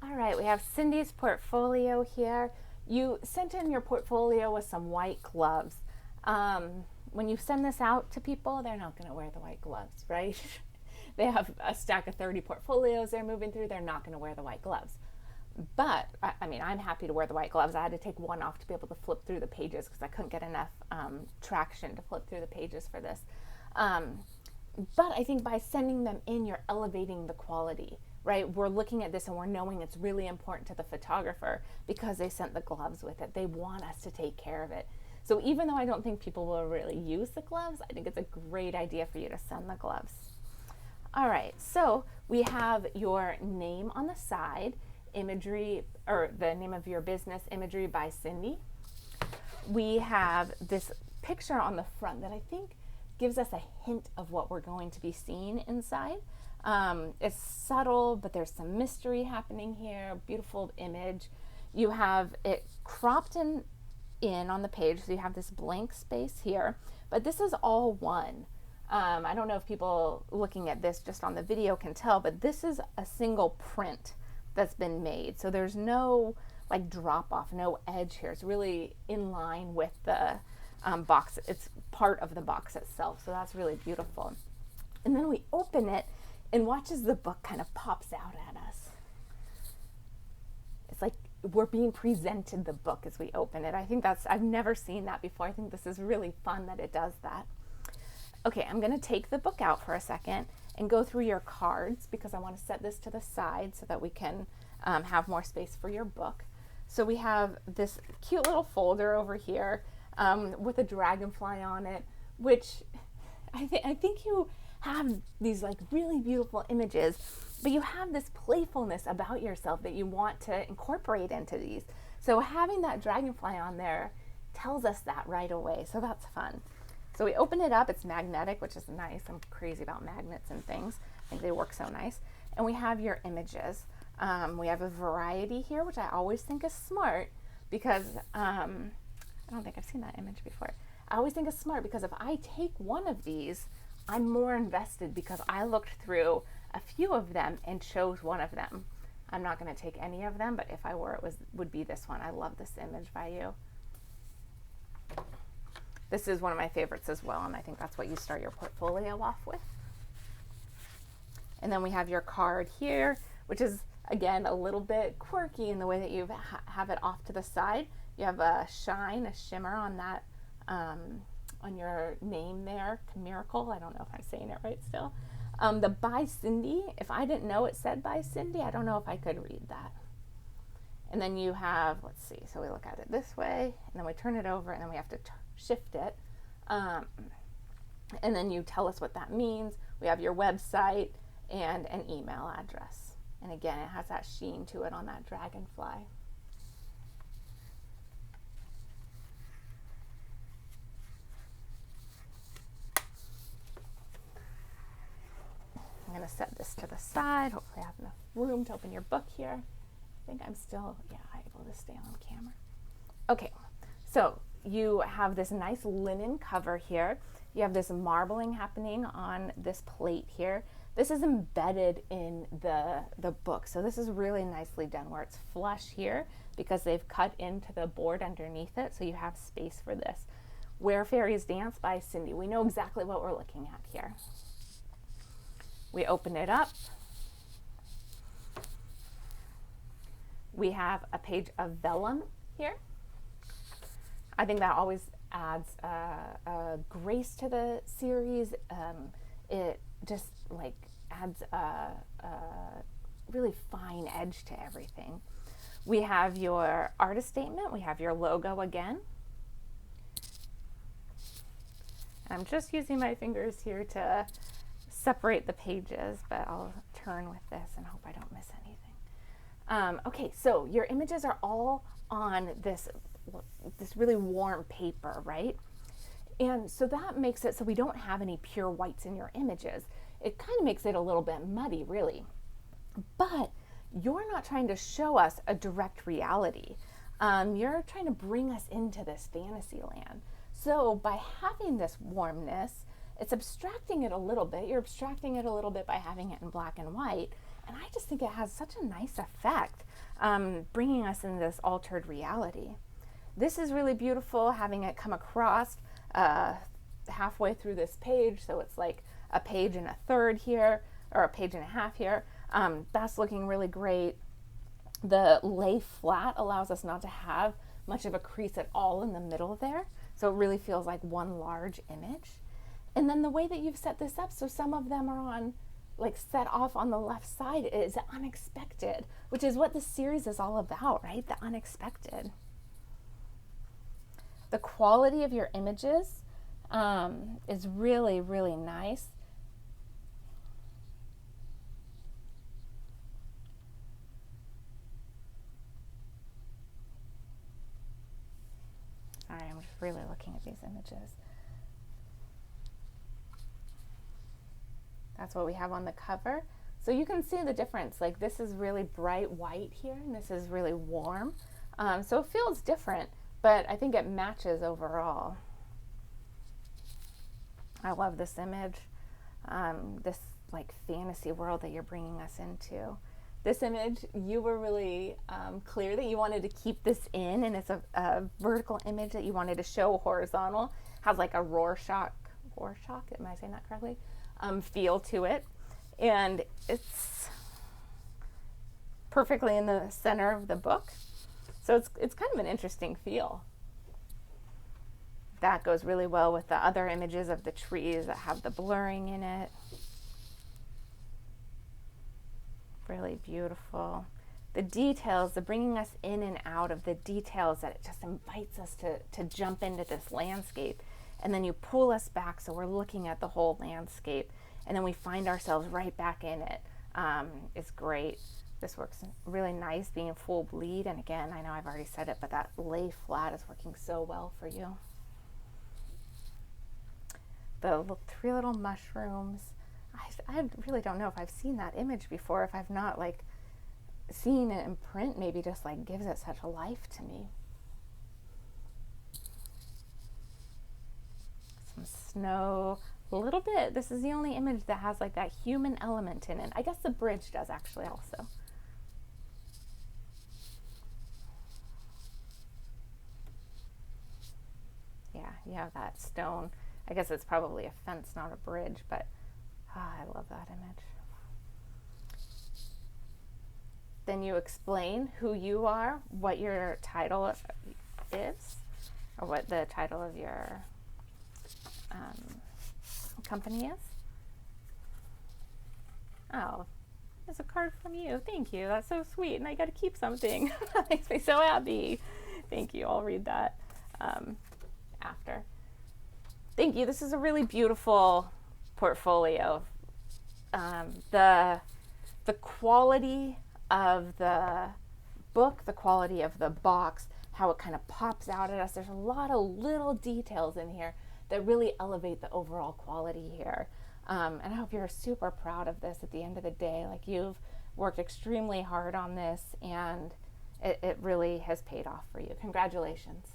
All right, we have Cindy's portfolio here. You sent in your portfolio with some white gloves. When you send this out to people, they're not going to wear the white gloves, right? They have a stack of 30 portfolios they're moving through. They're not going to wear the white gloves. But I mean, I'm happy to wear the white gloves. I had to take one off to be able to flip through the pages because I couldn't get enough traction to flip through the pages for this. But I think by sending them in, you're elevating the quality, right? We're looking at this and we're knowing it's really important to the photographer because they sent the gloves with it. They want us to take care of it. So even though I don't think people will really use the gloves, I think it's a great idea for you to send the gloves. All right, so we have your name on the side, imagery, or the name of your business, imagery by Cindee. We have this picture on the front that I think gives us a hint of what we're going to be seeing inside. It's subtle, but there's some mystery happening here. Beautiful image. You have it cropped in on the page, so you have this blank space here, but this is all one. I don't know if people looking at this just on the video can tell, but this is a single print that's been made. So there's no like drop off, no edge here. It's really in line with the box. It's part of the box itself. So that's really beautiful. And then we open it and watch as the book kind of pops out at us. It's like we're being presented the book as we open it. I think I've never seen that before. I think this is really fun that it does that. Okay, I'm going to take the book out for a second and go through your cards because I want to set this to the side so that we can have more space for your book. So we have this cute little folder over here with a dragonfly on it, which I think you have these like really beautiful images, but you have this playfulness about yourself that you want to incorporate into these. So having that dragonfly on there tells us that right away. So that's fun. So we open it up, it's magnetic, which is nice. I'm crazy about magnets and things. I think they work so nice. And we have your images. We have a variety here, which I always think is smart because I don't think I've seen that image before. I always think it's smart because if I take one of these, I'm more invested because I looked through a few of them and chose one of them. I'm not going to take any of them, but if I were, would be this one. I love this image by you. This is one of my favorites as well, and I think that's what you start your portfolio off with. And then we have your card here, which is, again, a little bit quirky in the way that you have it off to the side. You have a shine, a shimmer on that, on your name there, Miracle. I don't know if I'm saying it right still. The by Cindee, if I didn't know it said by Cindee, I don't know if I could read that. And then you have, let's see, so we look at it this way, and then we turn it over, and then we have to shift it. And then you tell us what that means. We have your website and an email address. And again, it has that sheen to it on that dragonfly. I'm going to set this to the side. Hopefully I have enough room to open your book here. I think I'm still, able to stay on camera. Okay, so you have this nice linen cover here. You have this marbling happening on this plate here. This is embedded in the book. So this is really nicely done where it's flush here because they've cut into the board underneath it. So you have space for this. Where Fairies Dance by Cindee. We know exactly what we're looking at here. We open it up. We have a page of vellum here. I think that always adds a grace to the series. It just like adds a really fine edge to everything. We have your artist statement. We have your logo again. I'm just using my fingers here to separate the pages, but I'll turn with this and hope I don't miss anything. Okay, so your images are all on this really warm paper, right? And so that makes it so we don't have any pure whites in your images. It kind of makes it a little bit muddy, really. But you're not trying to show us a direct reality. You're trying to bring us into this fantasy land. So by having this warmness, it's abstracting it a little bit. You're abstracting it a little bit by having it in black and white. And I just think it has such a nice effect. bringing us into this altered reality. This is really beautiful, having it come across halfway through this page, so it's like a page and a third here, or a page and a half here. That's looking really great. The lay flat allows us not to have much of a crease at all in the middle there, so it really feels like one large image. And then the way that you've set this up, so some of them are on, like, set off on the left side, is unexpected, which is what this series is all about, right? The unexpected. The quality of your images is really, really nice. Sorry, I'm just really looking at these images. That's what we have on the cover. So you can see the difference. Like, this is really bright white here, and this is really warm. So it feels different, but I think it matches overall. I love this image, this like fantasy world that you're bringing us into. This image, you were really clear that you wanted to keep this in, and it's a vertical image that you wanted to show horizontal. Has like a Rorschach, am I saying that correctly? Feel to it, and it's perfectly in the center of the book. So it's kind of an interesting feel. That goes really well with the other images of the trees that have the blurring in it. Really beautiful. The details, the bringing us in and out of the details, that it just invites us to jump into this landscape. And then you pull us back so we're looking at the whole landscape. And then we find ourselves right back in it. It's great. This works really nice being full bleed. And again, I know I've already said it, but that lay flat is working so well for you. The three little mushrooms. I really don't know if I've seen that image before. If I've not, like, seen it in print, maybe just like gives it such a life to me. Some snow, a little bit. This is the only image that has like that human element in it. I guess the bridge does actually also. Yeah, you have that stone. I guess it's probably a fence, not a bridge, but I love that image. Then you explain who you are, what your title is, or what the title of your company is. Oh, there's a card from you. Thank you. That's so sweet. And I got to keep something. That makes me so happy. Thank you. I'll read that after. Thank you. This is a really beautiful portfolio. The quality of the book, the quality of the box, how it kind of pops out at us. There's a lot of little details in here that really elevate the overall quality here. And I hope you're super proud of this at the end of the day. Like, you've worked extremely hard on this, and it really has paid off for you. Congratulations.